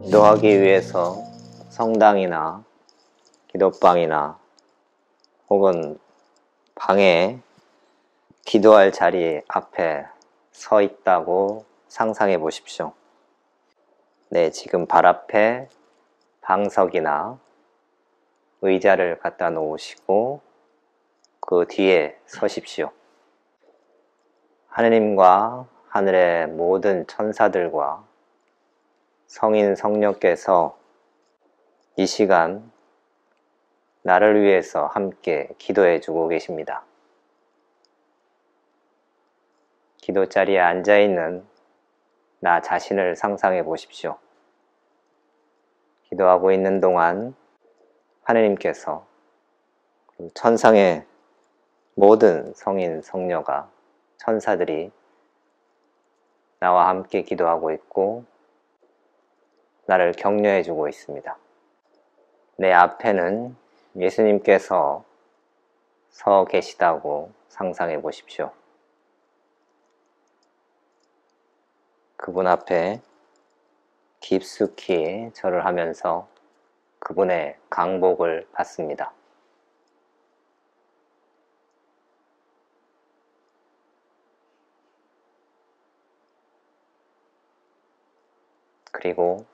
기도하기 위해서 성당이나 기도방이나 혹은 방에 기도할 자리 앞에 서 있다고 상상해 보십시오. 네, 지금 발 앞에 방석이나 의자를 갖다 놓으시고 그 뒤에 서십시오. 하느님과 하늘의 모든 천사들과 성인 성령께서 이 시간 나를 위해서 함께 기도해 주고 계십니다. 기도 자리에 앉아 있는 나 자신을 상상해 보십시오. 기도하고 있는 동안 하느님께서 천상의 모든 성인 성녀가 천사들이 나와 함께 기도하고 있고 나를 격려해 주고 있습니다. 내 앞에는 예수님께서 서 계시다고 상상해 보십시오. 그분 앞에 깊숙이 절을 하면서 그분의 강복을 받습니다. 그리고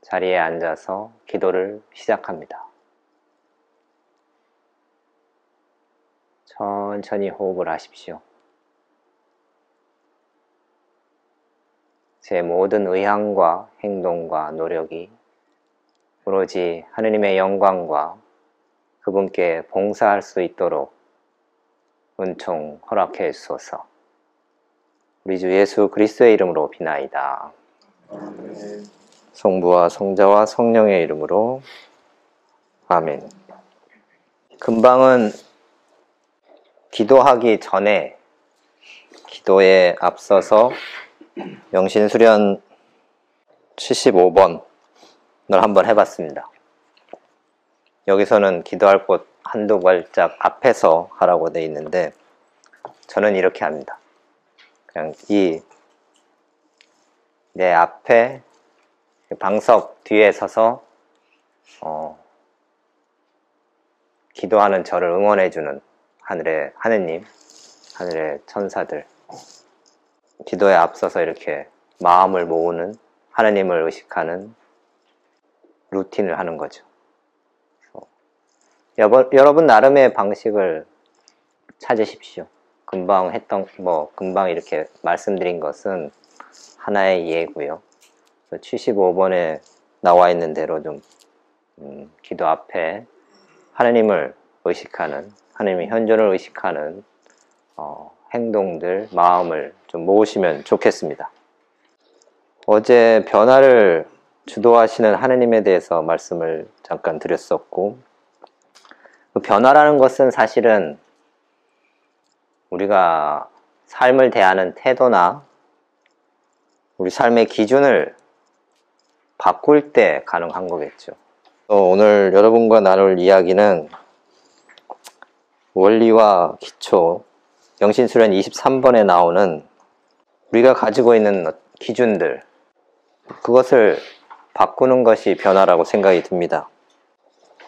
자리에 앉아서 기도를 시작합니다. 천천히 호흡을 하십시오. 제 모든 의향과 행동과 노력이 오로지 하느님의 영광과 그분께 봉사할 수 있도록 은총 허락해 주소서. 우리 주 예수 그리스도의 이름으로 비나이다. 성부와 성자와 성령의 이름으로 아멘. 금방은 기도하기 전에 기도에 앞서서 영신수련 75번을 한번 해봤습니다. 여기서는 기도할 곳 한두 발짝 앞에서 하라고 되어 있는데 저는 이렇게 합니다. 그냥 내 앞에 방석 뒤에 서서 기도하는 저를 응원해주는 하느님, 하늘의 천사들, 기도에 앞서서 이렇게 마음을 모으는 하느님을 의식하는 루틴을 하는 거죠. 여러분 나름의 방식을 찾으십시오. 금방 이렇게 말씀드린 것은 하나의 예고요. 75번에 나와 있는 대로 좀 기도 앞에 하느님을 의식하는, 하느님의 현존을 의식하는 행동들, 마음을 좀 모으시면 좋겠습니다. 어제 변화를 주도하시는 하느님에 대해서 말씀을 잠깐 드렸었고, 그 변화라는 것은 사실은 우리가 삶을 대하는 태도나 우리 삶의 기준을 바꿀 때 가능한 거겠죠. 오늘 여러분과 나눌 이야기는 원리와 기초, 영신수련 23번에 나오는 우리가 가지고 있는 기준들, 그것을 바꾸는 것이 변화라고 생각이 듭니다.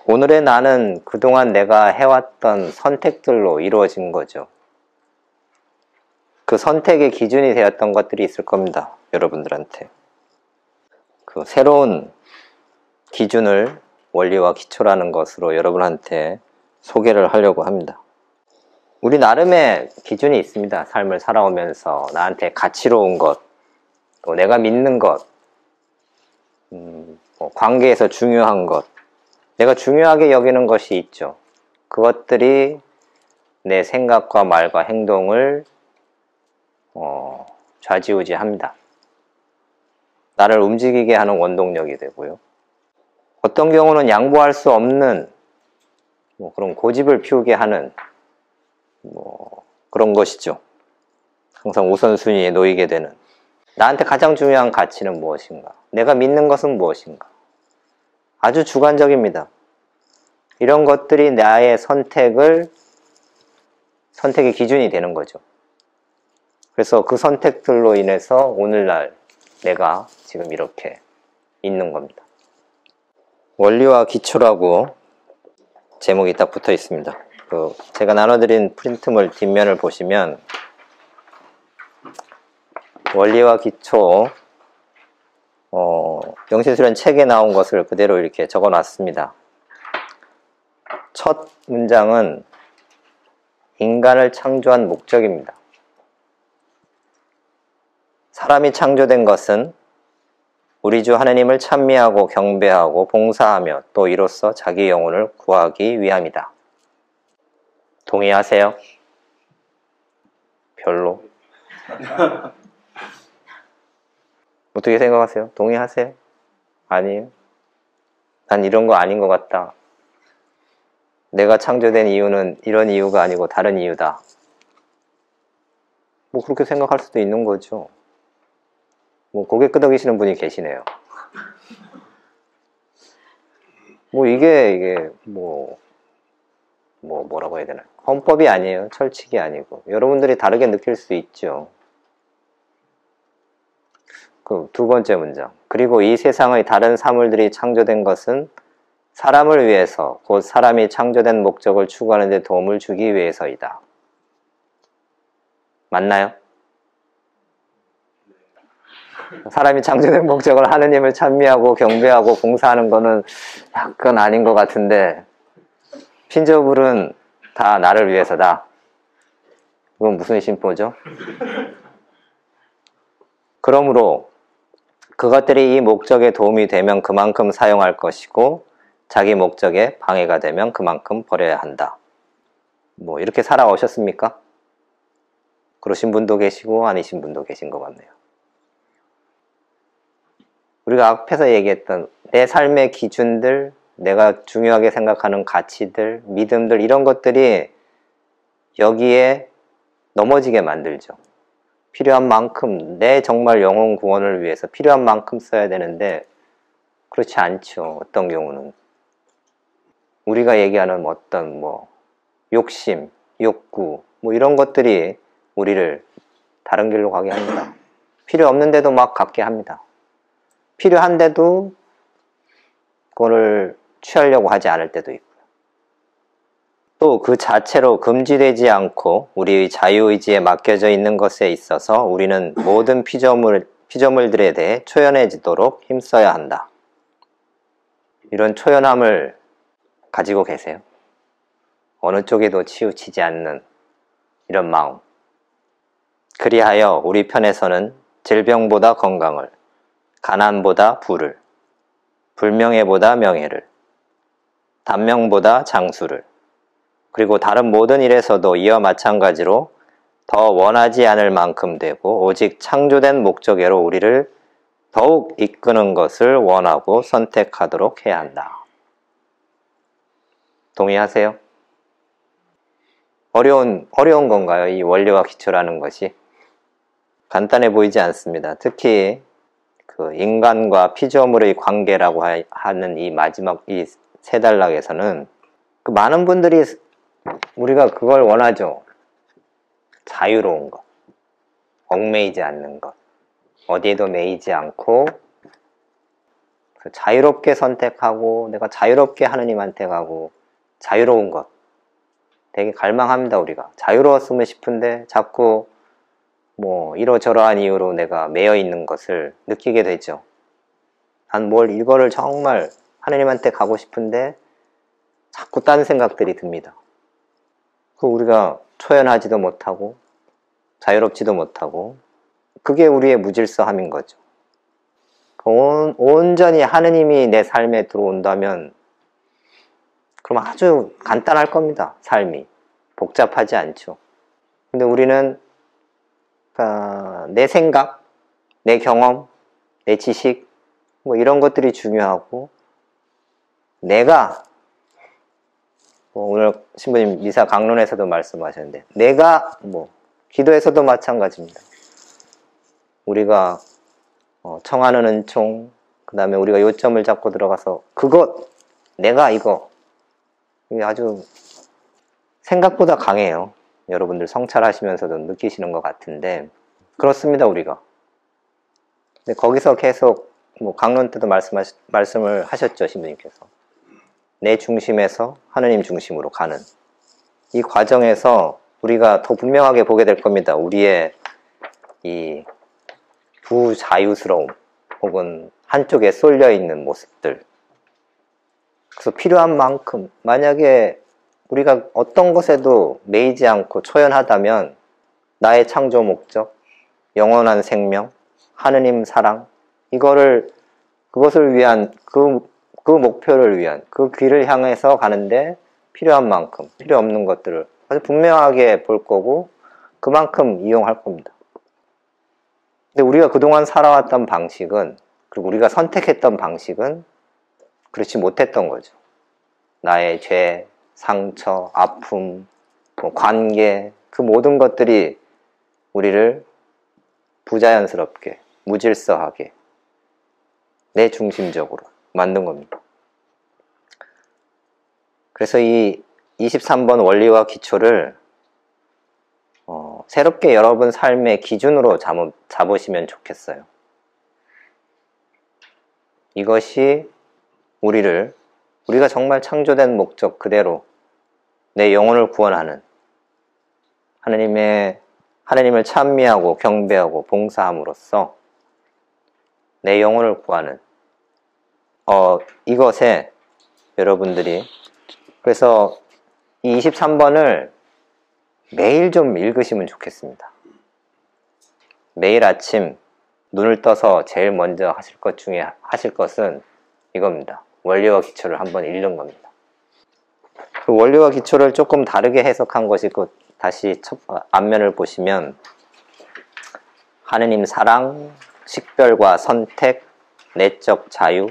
오늘의 나는 그동안 내가 해왔던 선택들로 이루어진 거죠. 그 선택의 기준이 되었던 것들이 있을 겁니다. 여러분들한테. 그 새로운 기준을 원리와 기초라는 것으로 여러분한테 소개를 하려고 합니다. 우리 나름의 기준이 있습니다. 삶을 살아오면서 나한테 가치로운 것, 또 내가 믿는 것, 관계에서 중요한 것, 내가 중요하게 여기는 것이 있죠. 그것들이 내 생각과 말과 행동을 좌지우지합니다. 나를 움직이게 하는 원동력이 되고요. 어떤 경우는 양보할 수 없는 그런 고집을 피우게 하는 그런 것이죠. 항상 우선순위에 놓이게 되는. 나한테 가장 중요한 가치는 무엇인가? 내가 믿는 것은 무엇인가? 아주 주관적입니다. 이런 것들이 나의 선택의 기준이 되는 거죠. 그래서 그 선택들로 인해서 오늘날 내가 지금 이렇게 있는 겁니다. 원리와 기초라고 제목이 딱 붙어 있습니다. 제가 나눠드린 프린트물 뒷면을 보시면 원리와 기초 영신수련 책에 나온 것을 그대로 이렇게 적어 놨습니다. 첫 문장은 인간을 창조한 목적입니다. 사람이 창조된 것은 우리 주 하느님을 찬미하고 경배하고 봉사하며 또 이로써 자기 영혼을 구하기 위함이다. 동의하세요? 별로? 어떻게 생각하세요? 동의하세요? 아니에요? 난 이런 거 아닌 것 같다. 내가 창조된 이유는 이런 이유가 아니고 다른 이유다. 뭐 그렇게 생각할 수도 있는 거죠. 뭐 고개 끄덕이시는 분이 계시네요. 뭐 이게 뭐라고 해야 되나? 헌법이 아니에요. 철칙이 아니고. 여러분들이 다르게 느낄 수 있죠. 그 두 번째 문장. 그리고 이 세상의 다른 사물들이 창조된 것은 사람을 위해서, 곧 사람이 창조된 목적을 추구하는 데 도움을 주기 위해서이다. 맞나요? 사람이 창조된 목적을 하느님을 찬미하고 경배하고 봉사하는 거는 약간 아닌 것 같은데, 핀저블은 다 나를 위해서다. 그건 무슨 심보죠? 그러므로 그것들이 이 목적에 도움이 되면 그만큼 사용할 것이고 자기 목적에 방해가 되면 그만큼 버려야 한다. 뭐 이렇게 살아오셨습니까? 그러신 분도 계시고 아니신 분도 계신 것 같네요. 우리가 앞에서 얘기했던 내 삶의 기준들, 내가 중요하게 생각하는 가치들, 믿음들 이런 것들이 여기에 넘어지게 만들죠. 필요한 만큼, 내 정말 영혼 구원을 위해서 필요한 만큼 써야 되는데 그렇지 않죠. 어떤 경우는 우리가 얘기하는 어떤 욕심, 욕구 이런 것들이 우리를 다른 길로 가게 합니다. 필요 없는데도 막 갖게 합니다. 필요한데도 그거를 취하려고 하지 않을 때도 있고요. 또 그 자체로 금지되지 않고 우리의 자유의지에 맡겨져 있는 것에 있어서 우리는 모든 피조물들에 대해 초연해지도록 힘써야 한다. 이런 초연함을 가지고 계세요? 어느 쪽에도 치우치지 않는 이런 마음. 그리하여 우리 편에서는 질병보다 건강을, 가난보다 부를, 불명예보다 명예를, 단명보다 장수를, 그리고 다른 모든 일에서도 이와 마찬가지로 더 원하지 않을 만큼 되고 오직 창조된 목적으로 우리를 더욱 이끄는 것을 원하고 선택하도록 해야 한다. 동의하세요? 어려운 건가요? 이 원리와 기초라는 것이? 간단해 보이지 않습니다. 특히 그 인간과 피조물의 관계라고 하는 이 마지막 이 세 단락에서는 그 많은 분들이 우리가 그걸 원하죠. 자유로운 것, 얽매이지 않는 것, 어디에도 매이지 않고 자유롭게 선택하고 내가 자유롭게 하느님한테 가고 자유로운 것 되게 갈망합니다. 우리가 자유로웠으면 싶은데 자꾸 이러저러한 이유로 내가 매여 있는 것을 느끼게 되죠. 난 이거를 정말 하느님한테 가고 싶은데 자꾸 딴 생각들이 듭니다. 우리가 초연하지도 못하고 자유롭지도 못하고 그게 우리의 무질서함인 거죠. 온전히 하느님이 내 삶에 들어온다면 그럼 아주 간단할 겁니다. 삶이 복잡하지 않죠. 근데 우리는 내 생각, 내 경험, 내 지식 이런 것들이 중요하고 내가 오늘 신부님 미사 강론에서도 말씀하셨는데 내가 기도에서도 마찬가지입니다. 우리가 청하는 은총 그 다음에 우리가 요점을 잡고 들어가서 내가 이게 아주 생각보다 강해요. 여러분들 성찰하시면서도 느끼시는 것 같은데 그렇습니다. 우리가 근데 거기서 계속 뭐 강론 때도 말씀을 하셨죠, 신부님께서. 내 중심에서 하느님 중심으로 가는 이 과정에서 우리가 더 분명하게 보게 될 겁니다. 우리의 이 부자유스러움 혹은 한쪽에 쏠려 있는 모습들. 그래서 필요한 만큼, 만약에 우리가 어떤 것에도 매이지 않고 초연하다면 나의 창조 목적, 영원한 생명, 하느님 사랑, 그것을 위한, 그 목표를 위한, 그 길을 향해서 가는데 필요한 만큼, 필요 없는 것들을 아주 분명하게 볼 거고 그만큼 이용할 겁니다. 근데 우리가 그동안 살아왔던 방식은, 그리고 우리가 선택했던 방식은 그렇지 못했던 거죠. 나의 죄, 상처, 아픔, 관계, 그 모든 것들이 우리를 부자연스럽게, 무질서하게, 내 중심적으로 만든 겁니다. 그래서 이 23번 원리와 기초를 새롭게 여러분 삶의 기준으로 잡으시면 좋겠어요. 이것이 우리가 정말 창조된 목적 그대로 내 영혼을 구원하는, 하느님을 찬미하고 경배하고 봉사함으로써 내 영혼을 구하는 이것에 여러분들이, 그래서 이 23번을 매일 좀 읽으시면 좋겠습니다. 매일 아침 눈을 떠서 제일 먼저 하실 것은 이겁니다. 원리와 기초를 한번 읽는 겁니다. 그 원리와 기초를 조금 다르게 해석한 것이 다시 앞면을 보시면 하느님 사랑, 식별과 선택, 내적 자유,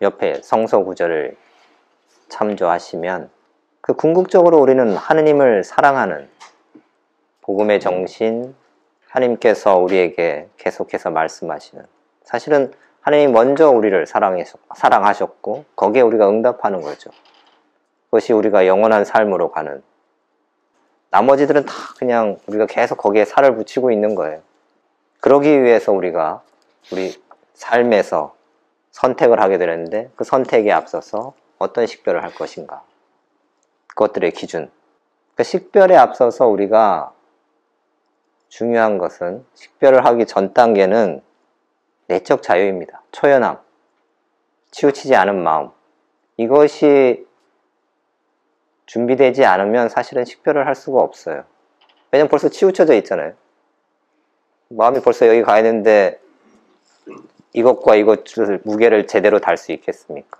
옆에 성서 구절을 참조하시면 궁극적으로 우리는 하느님을 사랑하는 복음의 정신, 하나님께서 우리에게 계속해서 말씀하시는, 사실은 하느님 먼저 우리를 사랑하셨고 거기에 우리가 응답하는 거죠. 그것이 우리가 영원한 삶으로 가는, 나머지들은 다 그냥 우리가 계속 거기에 살을 붙이고 있는 거예요. 그러기 위해서 우리가 우리 삶에서 선택을 하게 되는데 그 선택에 앞서서 어떤 식별을 할 것인가, 그것들의 기준. 그 식별에 앞서서 우리가 중요한 것은, 식별을 하기 전 단계는 내적 자유입니다. 초연함, 치우치지 않은 마음. 이것이 준비되지 않으면 사실은 식별을 할 수가 없어요. 왜냐면 벌써 치우쳐져 있잖아요. 마음이 벌써 여기 가야 되는데 이것과 이것을 무게를 제대로 달 수 있겠습니까?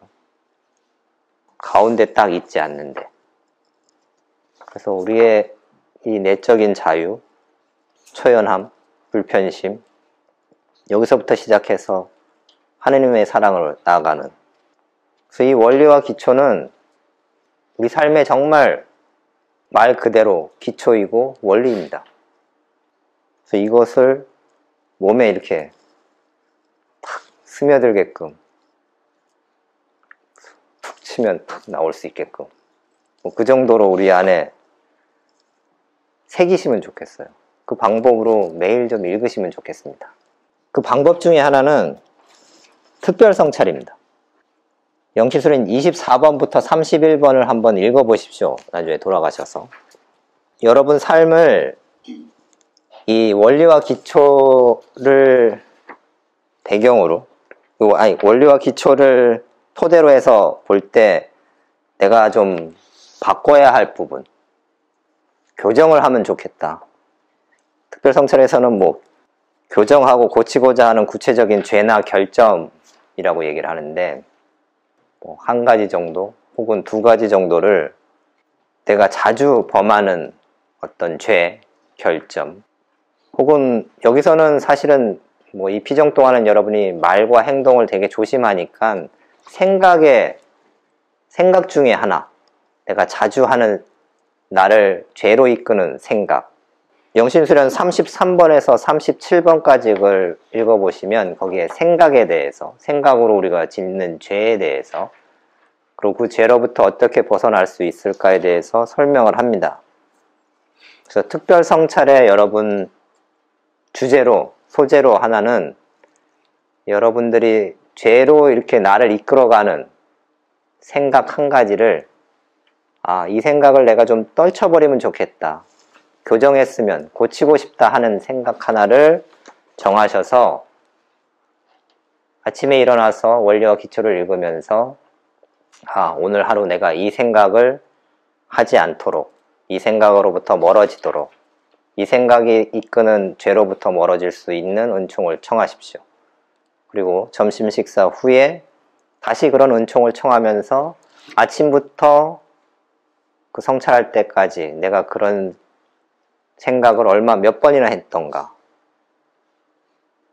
가운데 딱 있지 않는데. 그래서 우리의 이 내적인 자유, 초연함, 불편심, 여기서부터 시작해서 하느님의 사랑을 나아가는, 그래서 이 원리와 기초는 우리 삶에 정말 말 그대로 기초이고 원리입니다. 그래서 이것을 몸에 이렇게 탁 스며들게끔 툭 치면 탁 나올 수 있게끔 그 정도로 우리 안에 새기시면 좋겠어요. 그 방법으로 매일 좀 읽으시면 좋겠습니다. 그 방법 중에 하나는 특별성찰입니다. 영치술인 24번부터 31번을 한번 읽어보십시오. 나중에 돌아가셔서. 여러분 삶을 이 원리와 기초를 배경으로, 원리와 기초를 토대로 해서 볼 때 내가 좀 바꿔야 할 부분, 교정을 하면 좋겠다. 특별성찰에서는 교정하고 고치고자 하는 구체적인 죄나 결점이라고 얘기를 하는데, 한 가지 정도 혹은 두 가지 정도를 내가 자주 범하는 어떤 죄, 결점, 혹은 여기서는 사실은 이 피정 동안은 여러분이 말과 행동을 되게 조심하니까 생각 중에 하나, 내가 자주 하는 나를 죄로 이끄는 생각. 영신수련 33번에서 37번까지 읽어보시면 거기에 생각에 대해서, 생각으로 우리가 짓는 죄에 대해서, 그리고 그 죄로부터 어떻게 벗어날 수 있을까에 대해서 설명을 합니다. 그래서 특별성찰의 여러분 소재로 하나는 여러분들이 죄로 이렇게 나를 이끌어가는 생각 한 가지를 이 생각을 내가 좀 떨쳐버리면 좋겠다. 교정했으면 고치고 싶다 하는 생각 하나를 정하셔서 아침에 일어나서 원리와 기초를 읽으면서 오늘 하루 내가 이 생각을 하지 않도록, 이 생각으로부터 멀어지도록, 이 생각이 이끄는 죄로부터 멀어질 수 있는 은총을 청하십시오. 그리고 점심 식사 후에 다시 그런 은총을 청하면서 아침부터 그 성찰할 때까지 내가 그런 생각을 몇 번이나 했던가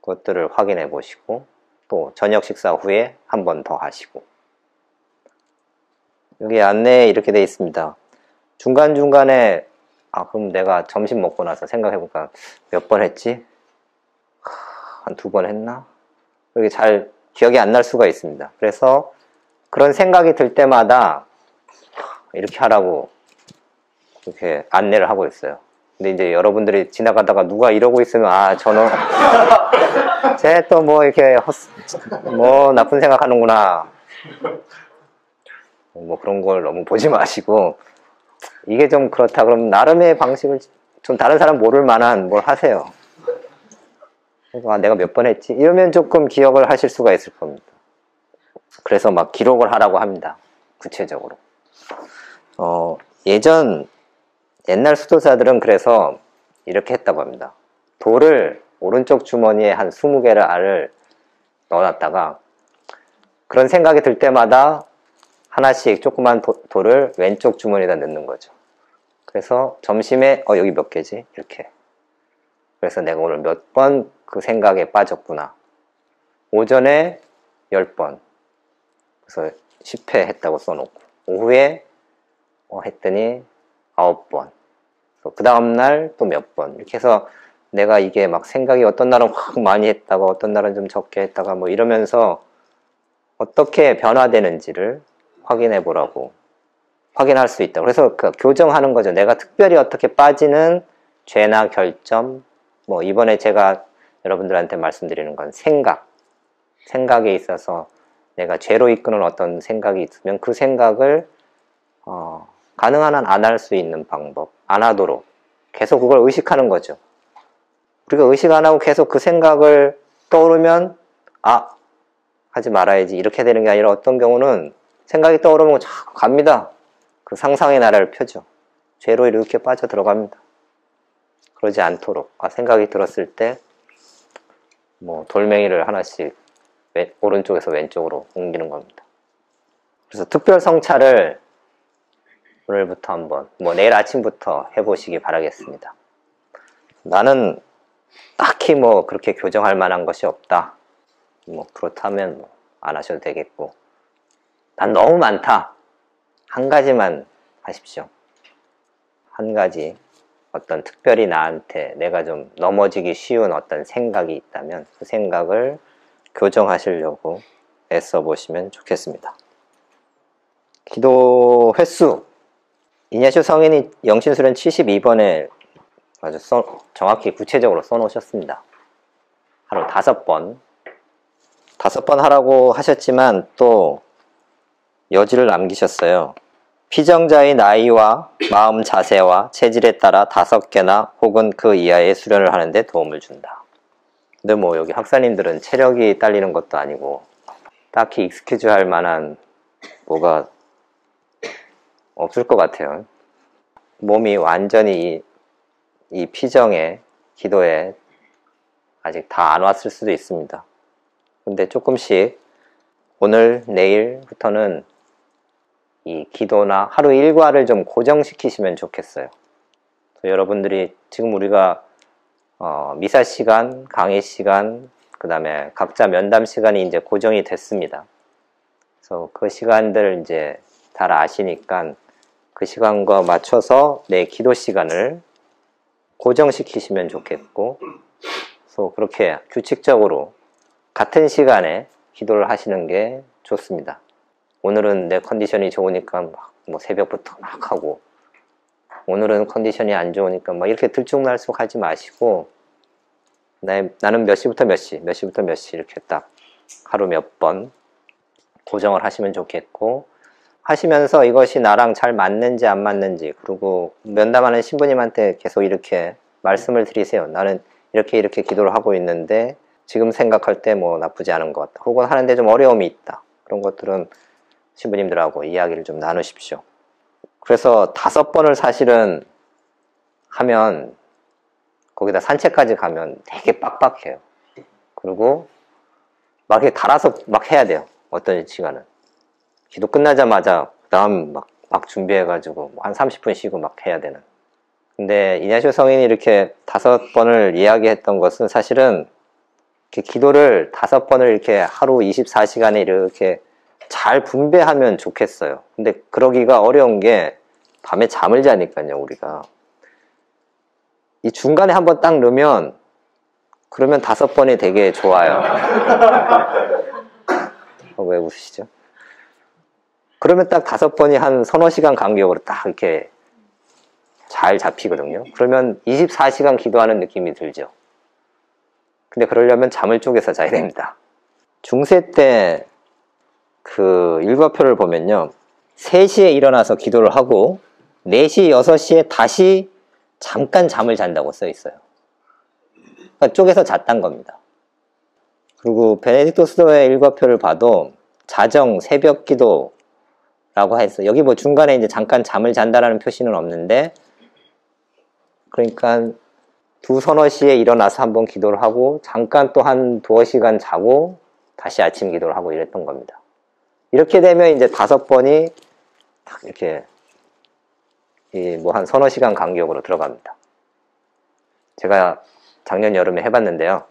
그것들을 확인해 보시고 또 저녁 식사 후에 한 번 더 하시고 여기 안내에 이렇게 되어 있습니다. 중간중간에 그럼 내가 점심 먹고 나서 생각해볼까 몇 번 했지? 한 2번 했나? 그렇게 잘 기억이 안 날 수가 있습니다. 그래서 그런 생각이 들 때마다 이렇게 하라고 이렇게 안내를 하고 있어요. 근데 이제 여러분들이 지나가다가 누가 이러고 있으면 저는 쟤 또 뭐 이렇게 나쁜 생각하는구나 뭐 그런 걸 너무 보지 마시고 이게 좀 그렇다 그러면 나름의 방식을 좀 다른 사람 모를 만한 뭘 하세요. 그래서 내가 몇 번 했지? 이러면 조금 기억을 하실 수가 있을 겁니다. 그래서 막 기록을 하라고 합니다. 구체적으로. 옛날 수도사들은 그래서 이렇게 했다고 합니다. 돌을 오른쪽 주머니에 한 20개를 알을 넣어놨다가 그런 생각이 들 때마다 하나씩 조그만 돌을 왼쪽 주머니에다 넣는 거죠. 그래서 점심에 여기 몇 개지? 이렇게. 그래서 내가 오늘 몇 번 그 생각에 빠졌구나. 오전에 10번. 그래서 10회 했다고 써놓고 오후에 했더니 9번. 그 다음날 또 몇 번. 이렇게 해서 내가 이게 막 생각이 어떤 날은 확 많이 했다가 어떤 날은 좀 적게 했다가 뭐 이러면서 어떻게 변화되는지를 확인해 보라고 확인할 수 있다. 그래서 그 교정하는 거죠. 내가 특별히 어떻게 빠지는 죄나 결점, 뭐 이번에 제가 여러분들한테 말씀드리는 건 생각에 있어서 내가 죄로 이끄는 어떤 생각이 있으면 그 생각을 가능한 한 안 할 수 있는 방법, 안 하도록 계속 그걸 의식하는 거죠. 우리가 의식 안 하고 계속 그 생각을 떠오르면 하지 말아야지 이렇게 되는 게 아니라 어떤 경우는 생각이 떠오르면 자꾸 갑니다. 그 상상의 나라를 펴죠. 죄로 이렇게 빠져 들어갑니다. 그러지 않도록 생각이 들었을 때 뭐 돌멩이를 하나씩 오른쪽에서 왼쪽으로 옮기는 겁니다. 그래서 특별 성찰을 오늘부터 한번 내일 아침부터 해보시기 바라겠습니다. 나는 딱히 그렇게 교정할 만한 것이 없다. 그렇다면 안 하셔도 되겠고 난 너무 많다. 한 가지만 하십시오. 한 가지 어떤 특별히 나한테 내가 좀 넘어지기 쉬운 어떤 생각이 있다면 그 생각을 교정하시려고 애써 보시면 좋겠습니다. 기도 횟수 이냐슈 성인이 영신수련 72번에 아주 정확히 구체적으로 써놓으셨습니다. 하루 5번 5번 하라고 하셨지만 또 여지를 남기셨어요. 피정자의 나이와 마음 자세와 체질에 따라 5개나 혹은 그 이하의 수련을 하는데 도움을 준다. 근데 여기 학사님들은 체력이 딸리는 것도 아니고 딱히 익스큐즈 할 만한 뭐가 없을 것 같아요. 몸이 완전히 이 피정에 기도에 아직 다 안 왔을 수도 있습니다. 근데 조금씩 오늘 내일부터는 이 기도나 하루 일과를 좀 고정시키시면 좋겠어요. 여러분들이 지금 우리가 미사 시간, 강의 시간, 그 다음에 각자 면담 시간이 이제 고정이 됐습니다. 그래서 그 시간들 이제 잘 아시니까 그 시간과 맞춰서 내 기도 시간을 고정시키시면 좋겠고, 그래서 그렇게 규칙적으로 같은 시간에 기도를 하시는 게 좋습니다. 오늘은 내 컨디션이 좋으니까 새벽부터 막 하고, 오늘은 컨디션이 안 좋으니까 이렇게 들쭉날쭉 하지 마시고, 나는 몇 시부터 몇 시, 몇 시부터 몇 시 이렇게 딱 하루 몇 번 고정을 하시면 좋겠고, 하시면서 이것이 나랑 잘 맞는지 안 맞는지, 그리고 면담하는 신부님한테 계속 이렇게 말씀을 드리세요. 나는 이렇게 기도를 하고 있는데 지금 생각할 때 뭐 나쁘지 않은 것 같다, 혹은 하는데 좀 어려움이 있다, 그런 것들은 신부님들하고 이야기를 좀 나누십시오. 그래서 5번을 사실은 하면, 거기다 산책까지 가면 되게 빡빡해요. 그리고 막 이렇게 달아서 막 해야 돼요. 어떤 시간은 기도 끝나자마자 그 다음 막 준비해가지고 한 30분 쉬고 막 해야 되는. 근데 이냐시오 성인이 이렇게 5번을 이야기했던 것은 사실은 이렇게 기도를 5번을 이렇게 하루 24시간에 이렇게 잘 분배하면 좋겠어요. 근데 그러기가 어려운 게 밤에 잠을 자니까요, 우리가. 이 중간에 한번 딱 넣으면, 그러면 5번이 되게 좋아요. 왜 웃으시죠? 그러면 딱 5번이 한 서너 시간 간격으로 딱 이렇게 잘 잡히거든요. 그러면 24시간 기도하는 느낌이 들죠. 근데 그러려면 잠을 쪼개서 자야 됩니다. 중세 때 그 일과표를 보면요, 3시에 일어나서 기도를 하고 4시, 6시에 다시 잠깐 잠을 잔다고 써 있어요. 그러니까 쪼개서 잤단 겁니다. 그리고 베네딕토스의 일과표를 봐도 자정, 새벽 기도라고 해서, 여기 뭐 중간에 이제 잠깐 잠을 잔다라는 표시는 없는데, 그러니까 서너 시에 일어나서 한번 기도를 하고 잠깐 또 한 2시간 자고 다시 아침 기도를 하고 이랬던 겁니다. 이렇게 되면 이제 5번이 딱 이렇게 뭐 한 서너 시간 간격으로 들어갑니다. 제가 작년 여름에 해봤는데요,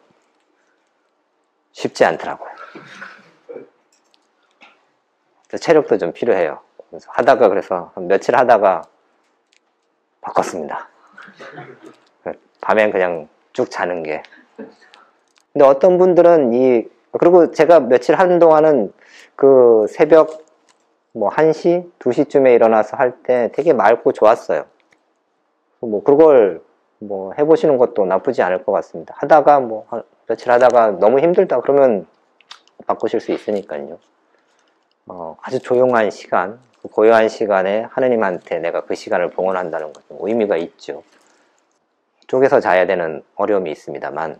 쉽지 않더라고요. 체력도 좀 필요해요. 그래서 그래서 한 며칠 하다가 바꿨습니다. 밤엔 그냥 쭉 자는 게. 근데 어떤 분들은 그리고 제가 며칠 하는 동안은 그 새벽 뭐 1시, 2시쯤에 일어나서 할 때 되게 맑고 좋았어요. 뭐 그걸 뭐 해보시는 것도 나쁘지 않을 것 같습니다. 하다가 뭐 며칠 하다가 너무 힘들다 그러면 바꾸실 수 있으니까요. 아주 조용한 시간, 고요한 시간에 하느님한테 내가 그 시간을 봉헌한다는 것은 의미가 있죠. 쪼개서 자야 되는 어려움이 있습니다만,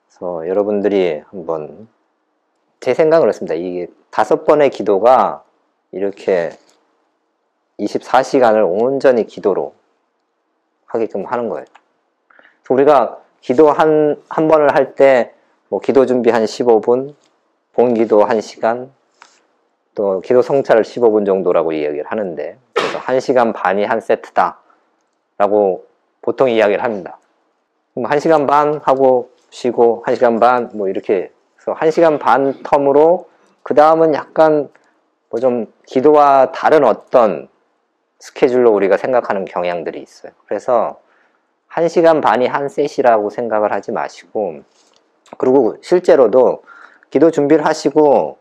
그래서 여러분들이 한번, 제 생각은 그렇습니다. 이게 5번의 기도가 이렇게 24시간을 온전히 기도로 하게끔 하는 거예요. 그래서 우리가 기도 한 번을 할 때 뭐 기도 준비 한 15분, 본기도 1시간, 또 기도 성찰을 15분 정도라고 이야기를 하는데, 그래서 1시간 반이 한 세트다 라고 보통 이야기를 합니다. 1시간 반 하고 쉬고 1시간 반 뭐 이렇게 해서 1시간 반 텀으로, 그 다음은 약간 뭐 좀 기도와 다른 어떤 스케줄로 우리가 생각하는 경향들이 있어요. 그래서 1시간 반이 한 셋이라고 생각을 하지 마시고, 그리고 실제로도 기도 준비를 하시고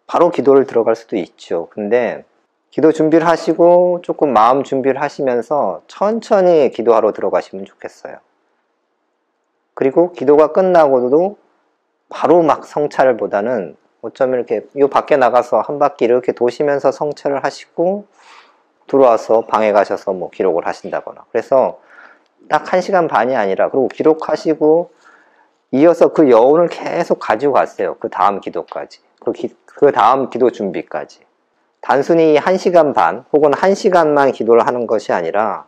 바로 기도를 들어갈 수도 있죠. 근데 기도 준비를 하시고 조금 마음 준비를 하시면서 천천히 기도하러 들어가시면 좋겠어요. 그리고 기도가 끝나고도 바로 막 성찰을 보다는 어쩌면 이렇게 요 밖에 나가서 한 바퀴 이렇게 도시면서 성찰을 하시고 들어와서 방에 가셔서 뭐 기록을 하신다거나, 그래서 딱 1시간 반이 아니라, 그리고 기록하시고 이어서 그 여운을 계속 가지고 갔어요. 그 다음 기도까지, 그 다음 기도 준비까지. 단순히 1시간 반 혹은 1시간만 기도를 하는 것이 아니라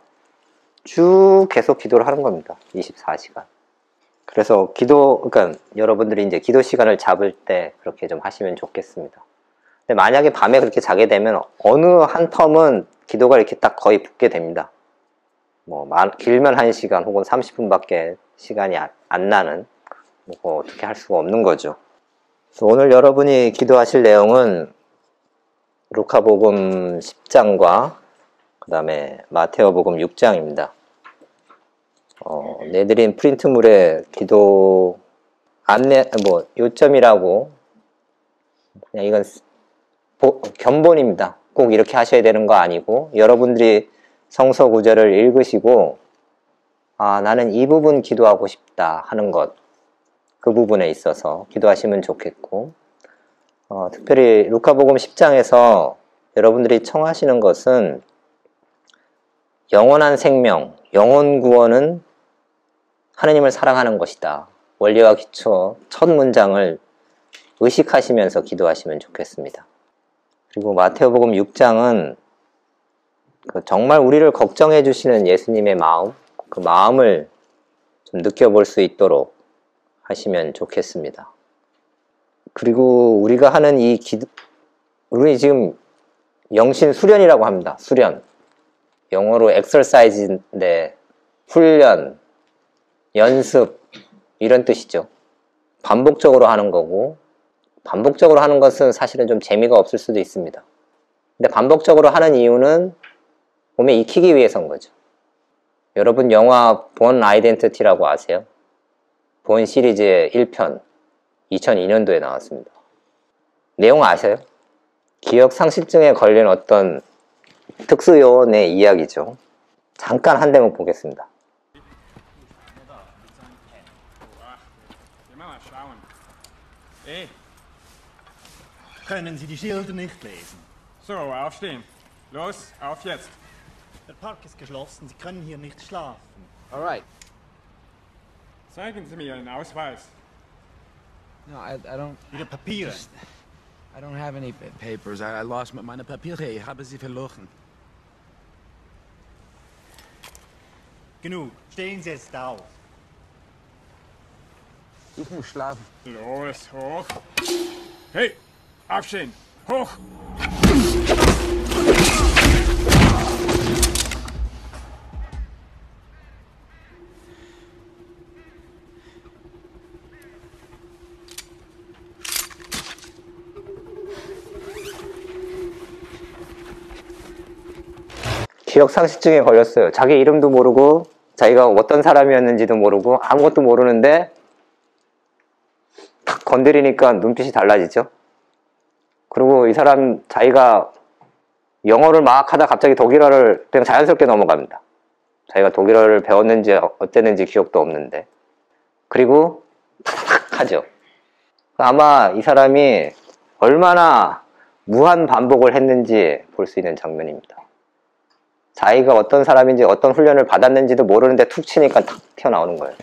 쭉 계속 기도를 하는 겁니다. 24시간. 그래서 그러니까 여러분들이 이제 기도 시간을 잡을 때 그렇게 좀 하시면 좋겠습니다. 근데 만약에 밤에 그렇게 자게 되면 어느 한 텀은 기도가 이렇게 딱 거의 붙게 됩니다. 뭐 길면 1시간 혹은 30분밖에 시간이 안 나는, 뭐 어떻게 할 수가 없는 거죠. 그래서 오늘 여러분이 기도하실 내용은 루카복음 10장과 그 다음에 마테오복음 6장입니다. 내드린 프린트물에 기도 안내, 뭐 요점이라고, 그냥 이건 견본입니다. 꼭 이렇게 하셔야 되는 거 아니고, 여러분들이 성서 구절을 읽으시고 나는 이 부분 기도하고 싶다 하는 것, 그 부분에 있어서 기도하시면 좋겠고, 특별히 루카복음 10장에서 여러분들이 청하시는 것은 영원한 생명, 영혼 구원은 하느님을 사랑하는 것이다. 원리와 기초 첫 문장을 의식하시면서 기도하시면 좋겠습니다. 그리고 마테오복음 6장은 정말 우리를 걱정해 주시는 예수님의 마음, 그 마음을 좀 느껴볼 수 있도록 하시면 좋겠습니다. 그리고 우리가 하는 이 기도, 우리 지금 영신 수련이라고 합니다. 수련. 영어로 exercise인데 훈련, 연습 이런 뜻이죠. 반복적으로 하는 거고, 반복적으로 하는 것은 사실은 좀 재미가 없을 수도 있습니다. 근데 반복적으로 하는 이유는 몸에 익히기 위해서인 거죠. 여러분 영화 본 아이덴티티라고 아세요? 본 시리즈의 1편 2002년도에 나왔습니다. 내용 아세요? 기억 상실증에 걸린 어떤 특수요원의 이야기죠. 잠깐 한 대목 보겠습니다. Können Sie die Schilder nicht lesen? So, aufstehen. Los, auf jetzt. Der Park ist geschlossen, Sie können hier nicht schlafen. All right. Zeigen Sie mir Ihren Ausweis. No, I don't. Ihre Papiere. I don't have any papers. I lost meine Papiere. Ich habe sie verloren. Genug, stehen Sie jetzt auf. Ich muss schlafen. Los, hoch. Hey, aufstehen. Hoch. 기억상실증에 걸렸어요. 자기 이름도 모르고 자기가 어떤 사람이었는지도 모르고 아무것도 모르는데 탁 건드리니까 눈빛이 달라지죠. 그리고 이 사람 자기가 영어를 막 하다 갑자기 독일어를 그냥 자연스럽게 넘어갑니다. 자기가 독일어를 배웠는지 어땠는지 기억도 없는데. 그리고 탁 하죠. 아마 이 사람이 얼마나 무한 반복을 했는지 볼 수 있는 장면입니다. 자기가 어떤 사람인지 어떤 훈련을 받았는지도 모르는데 툭 치니까 탁 튀어나오는 거예요.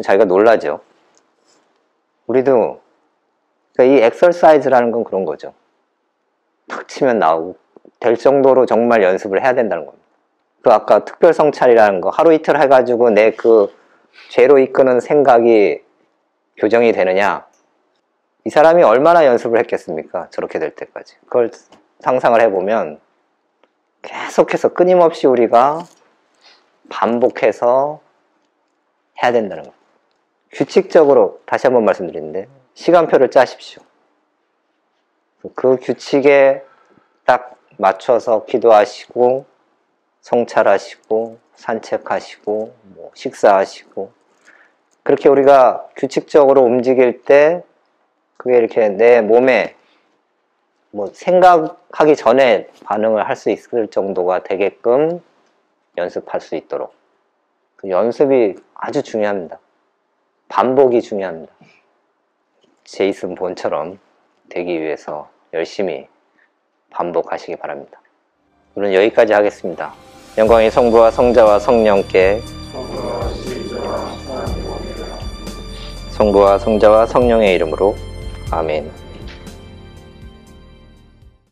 자기가 놀라죠. 우리도 그러니까 이 엑서사이즈라는 건 그런 거죠. 탁 치면 나오고 될 정도로 정말 연습을 해야 된다는 겁니다. 그 아까 특별성찰이라는 거 하루 이틀 해가지고 내 그 죄로 이끄는 생각이 교정이 되느냐, 이 사람이 얼마나 연습을 했겠습니까? 저렇게 될 때까지. 그걸 상상을 해보면 계속해서 끊임없이 우리가 반복해서 해야 된다는 거예요. 규칙적으로 다시 한번 말씀드리는데 시간표를 짜십시오. 그 규칙에 딱 맞춰서 기도하시고 성찰하시고 산책하시고 뭐 식사하시고, 그렇게 우리가 규칙적으로 움직일 때 그게 이렇게 내 몸에 뭐 생각하기 전에 반응을 할 수 있을 정도가 되게끔 연습할 수 있도록, 그 연습이 아주 중요합니다. 반복이 중요합니다. 제이슨 본처럼 되기 위해서 열심히 반복하시기 바랍니다. 오늘 여기까지 하겠습니다. 영광의 성부와 성자와 성령께, 성부와 성자와 성령의 이름으로 아멘.